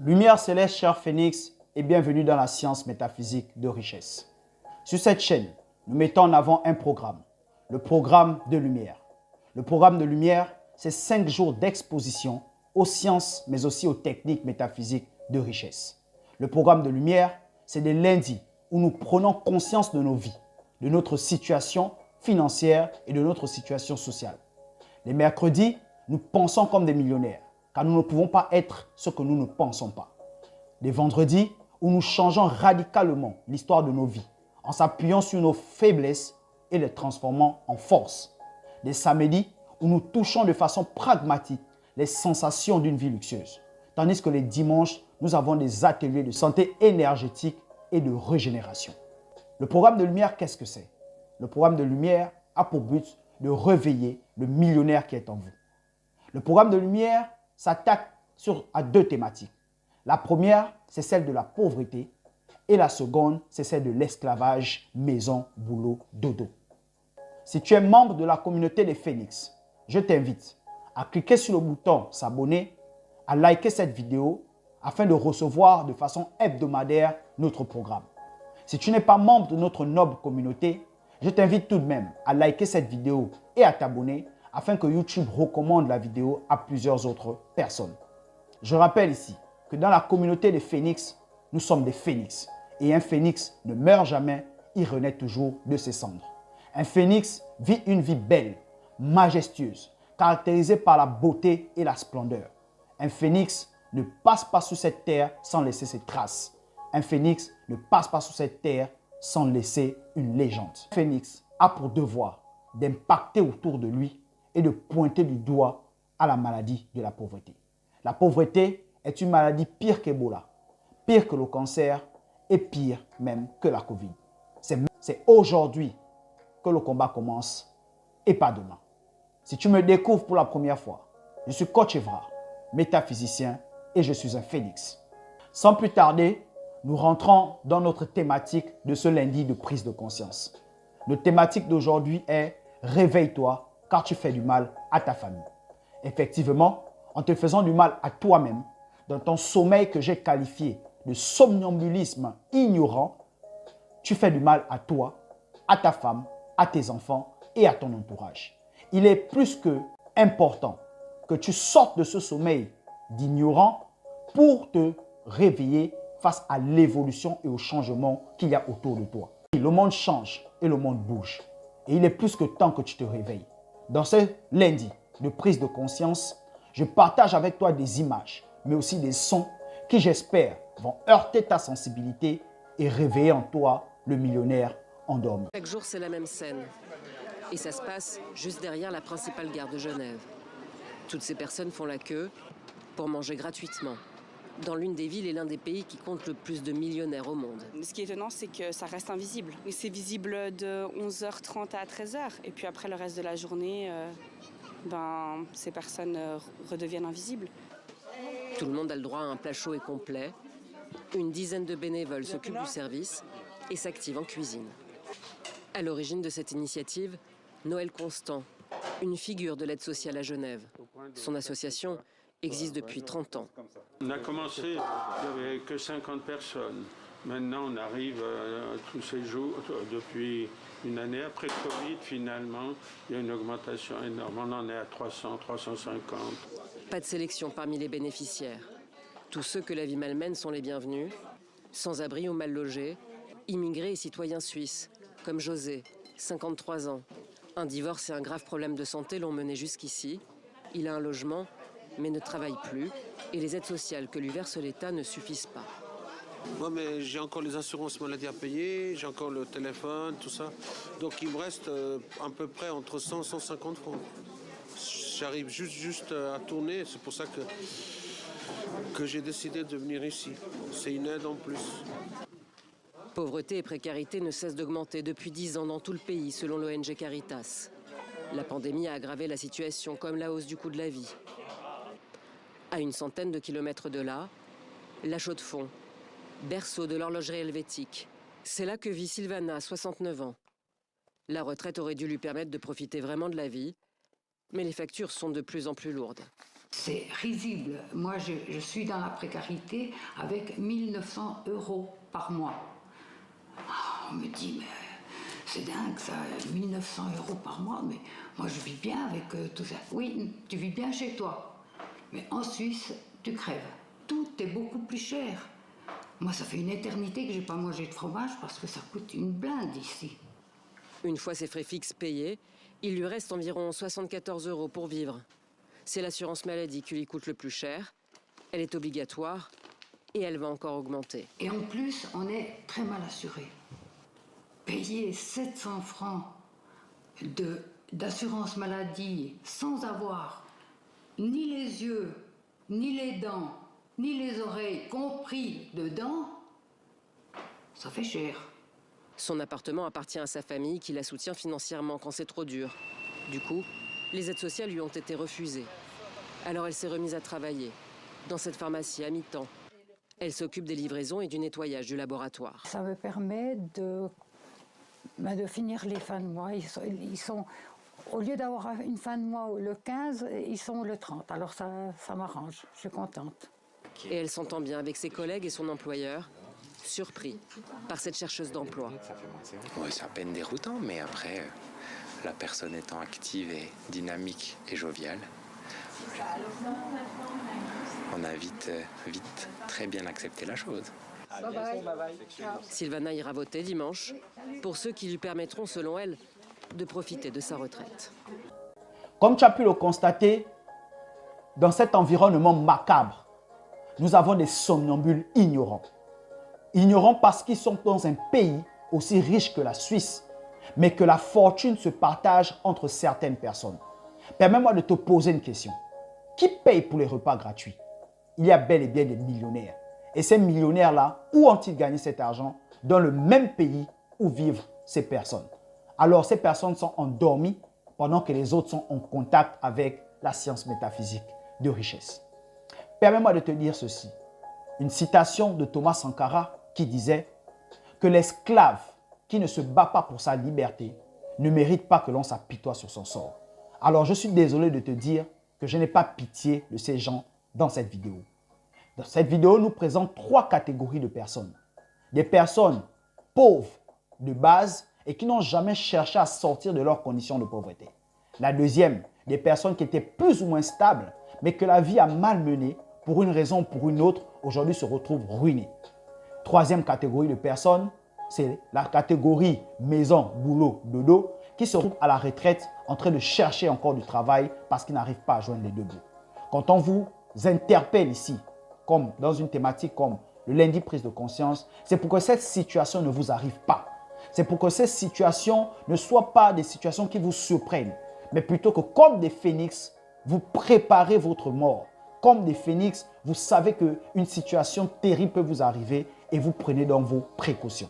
Lumière céleste, cher Phénix, et bienvenue dans la science métaphysique de richesse. Sur cette chaîne, nous mettons en avant un programme, le programme de lumière. Le programme de lumière, c'est 5 jours d'exposition aux sciences, mais aussi aux techniques métaphysiques de richesse. Le programme de lumière, c'est des lundis où nous prenons conscience de nos vies, de notre situation financière et de notre situation sociale. Les mercredis, nous pensons comme des millionnaires, car nous ne pouvons pas être ce que nous ne pensons pas. Les vendredis, où nous changeons radicalement l'histoire de nos vies, en s'appuyant sur nos faiblesses et les transformant en force. Les samedis, où nous touchons de façon pragmatique les sensations d'une vie luxueuse. Tandis que les dimanches, nous avons des ateliers de santé énergétique et de régénération. Le programme de lumière, qu'est-ce que c'est? Le programme de lumière a pour but de réveiller le millionnaire qui est en vous. Le programme de lumière s'attaque à 2 thématiques. La première, c'est celle de la pauvreté et la seconde, c'est celle de l'esclavage, maison, boulot, dodo. Si tu es membre de la communauté des Phénix, je t'invite à cliquer sur le bouton s'abonner, à liker cette vidéo afin de recevoir de façon hebdomadaire notre programme. Si tu n'es pas membre de notre noble communauté, je t'invite tout de même à liker cette vidéo et à t'abonner afin que YouTube recommande la vidéo à plusieurs autres personnes. Je rappelle ici que dans la communauté des Phénix, nous sommes des Phénix. Et un Phénix ne meurt jamais, il renaît toujours de ses cendres. Un Phénix vit une vie belle, majestueuse, caractérisée par la beauté et la splendeur. Un Phénix ne passe pas sur cette terre sans laisser ses traces. Un Phénix ne passe pas sur cette terre sans laisser une légende. Un Phénix a pour devoir d'impacter autour de lui et de pointer du doigt à la maladie de la pauvreté. La pauvreté est une maladie pire qu'Ebola, pire que le cancer et pire même que la Covid. C'est aujourd'hui que le combat commence et pas demain. Si tu me découvres pour la première fois, je suis Coach Evra, métaphysicien et je suis un Phénix. Sans plus tarder, nous rentrons dans notre thématique de ce lundi de prise de conscience. Notre thématique d'aujourd'hui est « Réveille-toi car tu fais du mal à ta famille ». Effectivement, en te faisant du mal à toi-même, dans ton sommeil que j'ai qualifié de somnambulisme ignorant, tu fais du mal à toi, à ta femme, à tes enfants et à ton entourage. Il est plus que important que tu sortes de ce sommeil d'ignorant pour te réveiller face à l'évolution et au changement qu'il y a autour de toi. Le monde change et le monde bouge. Et il est plus que temps que tu te réveilles. Dans ce lundi de prise de conscience, je partage avec toi des images, mais aussi des sons qui, j'espère, vont heurter ta sensibilité et réveiller en toi le millionnaire endormi. Chaque jour, c'est la même scène. Et ça se passe juste derrière la principale gare de Genève. Toutes ces personnes font la queue pour manger gratuitement dans l'une des villes et l'un des pays qui compte le plus de millionnaires au monde. Ce qui est étonnant, c'est que ça reste invisible. Et c'est visible de 11h30 à 13h. Et puis après, le reste de la journée, ces personnes redeviennent invisibles. Tout le monde a le droit à un plat chaud et complet. Une dizaine de bénévoles s'occupent du service et s'activent en cuisine. À l'origine de cette initiative, Noël Constant, une figure de l'aide sociale à Genève. Son association existe depuis 30 ans. On a commencé, il n'y avait que 50 personnes. Maintenant, on arrive tous ces jours, depuis une année. Après le Covid, finalement, il y a une augmentation énorme. On en est à 300, 350. Pas de sélection parmi les bénéficiaires. Tous ceux que la vie malmène sont les bienvenus, sans-abri ou mal logés, immigrés et citoyens suisses, comme José, 53 ans. Un divorce et un grave problème de santé l'ont mené jusqu'ici. Il a un logement, mais ne travaille plus, et les aides sociales que lui verse l'État ne suffisent pas. Moi, mais j'ai encore les assurances maladie à payer, j'ai encore le téléphone, tout ça. Donc il me reste à peu près entre 100 et 150 francs. J'arrive juste à tourner, c'est pour ça que j'ai décidé de venir ici. C'est une aide en plus. Pauvreté et précarité ne cessent d'augmenter depuis 10 ans dans tout le pays, selon l'ONG Caritas. La pandémie a aggravé la situation, comme la hausse du coût de la vie. À une centaine de kilomètres de là, la Chaux-de-Fonds, berceau de l'horlogerie helvétique. C'est là que vit Sylvana, 69 ans. La retraite aurait dû lui permettre de profiter vraiment de la vie, mais les factures sont de plus en plus lourdes. C'est risible. Moi, je suis dans la précarité avec 1 900 € par mois. On me dit, mais c'est dingue ça, 1 900 € par mois, mais moi je vis bien avec tout ça. Oui, tu vis bien chez toi, mais en Suisse, tu crèves. Tout est beaucoup plus cher. Moi, ça fait une éternité que je n'ai pas mangé de fromage parce que ça coûte une blinde ici. Une fois ses frais fixes payés, il lui reste environ 74 € pour vivre. C'est l'assurance maladie qui lui coûte le plus cher. Elle est obligatoire et elle va encore augmenter. Et en plus, on est très mal assuré. Payer 700 francs d'assurance maladie sans avoir ni les yeux, ni les dents, ni les oreilles compris dedans, ça fait cher. Son appartement appartient à sa famille qui la soutient financièrement quand c'est trop dur. Du coup, les aides sociales lui ont été refusées. Alors elle s'est remise à travailler dans cette pharmacie à mi-temps. Elle s'occupe des livraisons et du nettoyage du laboratoire. Ça me permet de finir les fins de mois. Ils sont, au lieu d'avoir une fin de mois le 15, ils sont le 30. Alors ça m'arrange, je suis contente. Et elle s'entend bien avec ses collègues et son employeur, surpris par cette chercheuse d'emploi. Ouais, c'est à peine déroutant, mais après, la personne étant active et dynamique et joviale, on a vite très bien accepté la chose. Bye bye. Sylvana ira voter dimanche pour ceux qui lui permettront, selon elle, de profiter de sa retraite. Comme tu as pu le constater, dans cet environnement macabre, nous avons des somnambules ignorants. Ignorants parce qu'ils sont dans un pays aussi riche que la Suisse, mais que la fortune se partage entre certaines personnes. Permets-moi de te poser une question. Qui paye pour les repas gratuits? Il y a bel et bien des millionnaires. Et ces millionnaires-là, où ont-ils gagné cet argent? Dans le même pays où vivent ces personnes. Alors ces personnes sont endormies pendant que les autres sont en contact avec la science métaphysique de richesse. Permets-moi de te dire ceci. Une citation de Thomas Sankara qui disait que l'esclave qui ne se bat pas pour sa liberté ne mérite pas que l'on s'apitoie sur son sort. Alors je suis désolé de te dire que je n'ai pas pitié de ces gens dans cette vidéo. Dans cette vidéo, nous présente 3 catégories de personnes. Des personnes pauvres de base et qui n'ont jamais cherché à sortir de leurs conditions de pauvreté. La deuxième, des personnes qui étaient plus ou moins stables, mais que la vie a malmenées pour une raison ou pour une autre, aujourd'hui se retrouvent ruinées. Troisième catégorie de personnes, c'est la catégorie maison, boulot, dodo, qui se retrouvent à la retraite en train de chercher encore du travail parce qu'ils n'arrivent pas à joindre les deux bouts. Quand on vous interpelle ici, comme dans une thématique comme le lundi prise de conscience, c'est pour que cette situation ne vous arrive pas. C'est pour que ces situations ne soient pas des situations qui vous surprennent, mais plutôt que comme des phénix, vous préparez votre mort. Comme des phénix, vous savez qu'une situation terrible peut vous arriver et vous prenez donc vos précautions.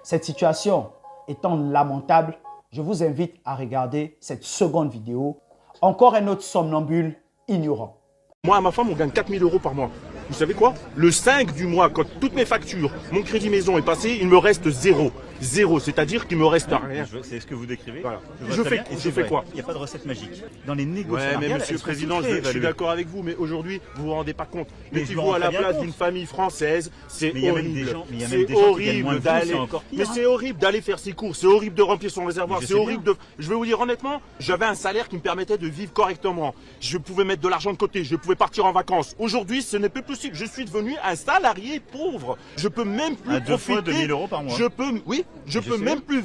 Cette situation étant lamentable, je vous invite à regarder cette seconde vidéo. Encore un autre somnambule ignorant. Moi, à ma femme, on gagne 4 000 € par mois. Vous savez quoi? Le 5 du mois, quand toutes mes factures, mon crédit maison est passé, il me reste 0. 0, c'est-à-dire qu'il me reste rien. C'est ce que vous décrivez. Voilà. Je fais quoi? Il n'y a pas de recette magique. Dans les négociations. Ouais, mais monsieur le Président, je suis d'accord avec vous, mais aujourd'hui, vous vous rendez pas compte. Mettez-vous à la place d'une famille française, c'est horrible. C'est horrible d'aller. Mais c'est horrible d'aller faire ses courses, c'est horrible de remplir son réservoir, c'est horrible de. Je vais vous dire honnêtement, j'avais un salaire qui me permettait de vivre correctement. Je pouvais mettre de l'argent de côté, je pouvais partir en vacances. Aujourd'hui, ce n'est plus possible. Je suis devenu un salarié pauvre. Je peux même plus profiter. 2 000 € par mois. Je peux même plus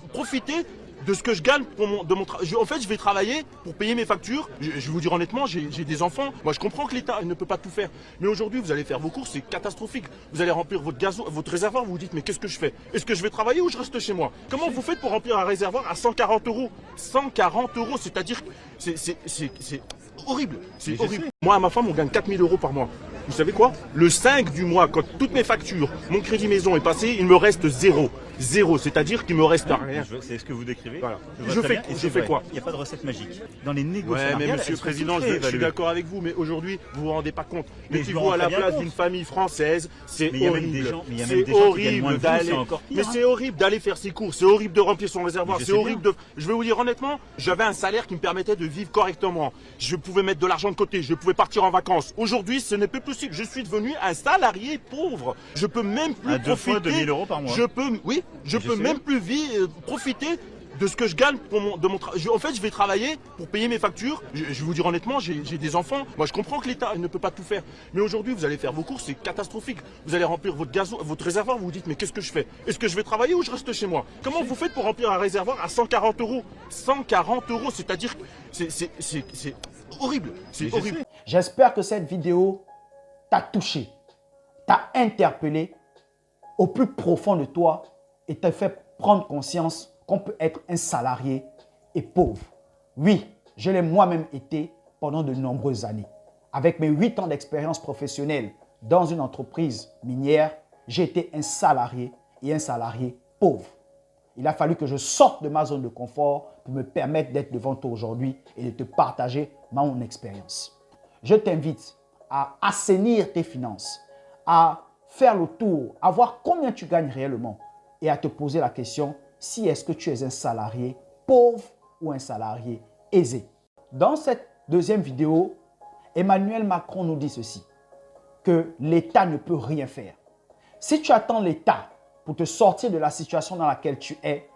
profiter de ce que je gagne de mon travail. En fait, je vais travailler pour payer mes factures. Je vais vous dire honnêtement, j'ai des enfants. Moi, je comprends que l'État ne peut pas tout faire. Mais aujourd'hui, vous allez faire vos courses, c'est catastrophique. Vous allez remplir votre réservoir, vous vous dites, mais qu'est-ce que je fais? Est-ce que je vais travailler ou je reste chez moi? Comment vous faites pour remplir un réservoir à 140 €? 140 €, c'est-à-dire, c'est horrible. C'est horrible. Moi, à ma femme, on gagne 4 000 € par mois. Vous savez quoi? Le 5 du mois, quand toutes mes factures, mon crédit maison est passé, il me reste 0. Zéro, c'est-à-dire qu'il me reste rien. C'est ce que vous décrivez. Voilà. Je Je vois très fais, bien, et je c'est fais vrai. quoi? Il n'y a pas de recette magique. Dans les négos Ouais, mais salariales, monsieur le elles sont Président, toutes je suis réévaluées. d'accord avec vous, mais aujourd'hui, vous vous rendez pas compte. Mais je me Mettez-vous rends à la très bien place compte. d'une famille française, c'est Mais il y a même horrible. des gens- mais il y a même C'est des gens qui gagnent moins horrible que vous, d'aller. c'est encore pire, Mais hein. c'est horrible d'aller faire ses courses, c'est horrible de remplir son réservoir, Mais je c'est sais horrible bien. de. Je vais vous dire honnêtement, j'avais un salaire qui me permettait de vivre correctement. Je pouvais mettre de l'argent de côté, je pouvais partir en vacances. Aujourd'hui, ce n'est plus possible. Je suis devenu un salarié pauvre. Je peux même plus À 2 fois profiter. 2000 € par mois. Je peux, oui, je Je peux sais même bien. plus profiter de ce que je gagne de mon travail. En fait, je vais travailler pour payer mes factures. Je vais vous dire honnêtement, j'ai des enfants. Moi, je comprends que l'État ne peut pas tout faire. Mais aujourd'hui, vous allez faire vos courses, c'est catastrophique. Vous allez remplir votre gaz, votre réservoir, vous vous dites, mais qu'est-ce que je fais? Est-ce que je vais travailler ou je reste chez moi? Comment vous faites pour remplir un réservoir à 140 €? 140 €, c'est-à-dire que c'est horrible. C'est horrible. J'espère que cette vidéo t'a touché, t'a interpellé au plus profond de toi et t'a fait prendre conscience qu'on peut être un salarié et pauvre. Oui, je l'ai moi-même été pendant de nombreuses années. Avec mes 8 ans d'expérience professionnelle dans une entreprise minière, j'ai été un salarié et un salarié pauvre. Il a fallu que je sorte de ma zone de confort pour me permettre d'être devant toi aujourd'hui et de te partager mon expérience. Je t'invite à assainir tes finances, à faire le tour, à voir combien tu gagnes réellement et à te poser la question si est-ce que tu es un salarié pauvre ou un salarié aisé. Dans cette deuxième vidéo, Emmanuel Macron nous dit ceci, que l'État ne peut rien faire. Si tu attends l'État pour te sortir de la situation dans laquelle tu es,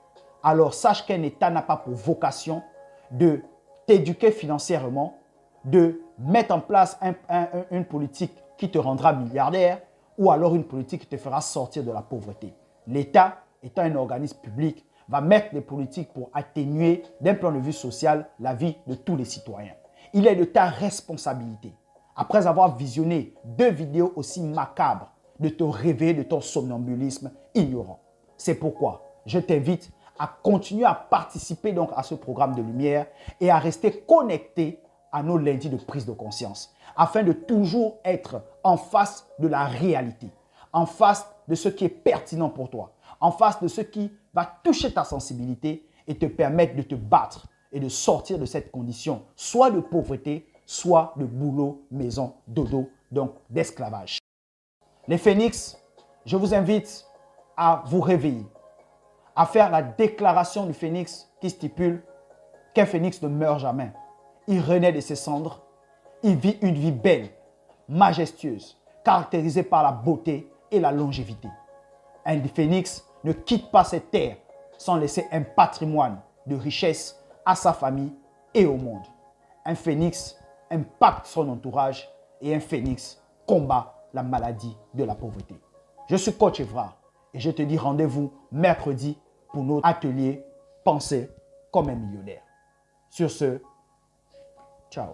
alors sache qu'un État n'a pas pour vocation de t'éduquer financièrement, de mettre en place une politique qui te rendra milliardaire ou alors une politique qui te fera sortir de la pauvreté. L'État, étant un organisme public, va mettre des politiques pour atténuer d'un point de vue social la vie de tous les citoyens. Il est de ta responsabilité, après avoir visionné 2 vidéos aussi macabres, de te réveiller de ton somnambulisme ignorant. C'est pourquoi je t'invite à continuer à participer donc à ce programme de lumière et à rester connecté à nos lundis de prise de conscience, afin de toujours être en face de la réalité, en face de ce qui est pertinent pour toi, en face de ce qui va toucher ta sensibilité et te permettre de te battre et de sortir de cette condition, soit de pauvreté, soit de boulot, maison, dodo, donc d'esclavage. Les phénix, je vous invite à vous réveiller, à faire la déclaration du phénix qui stipule qu'un phénix ne meurt jamais. Il renaît de ses cendres, il vit une vie belle, majestueuse, caractérisée par la beauté et la longévité. Un phénix ne quitte pas cette terre sans laisser un patrimoine de richesse à sa famille et au monde. Un phénix impacte son entourage et un phénix combat la maladie de la pauvreté. Je suis Coach Évrard et je te dis rendez-vous mercredi pour notre atelier Penser comme un millionnaire. Sur ce, ciao.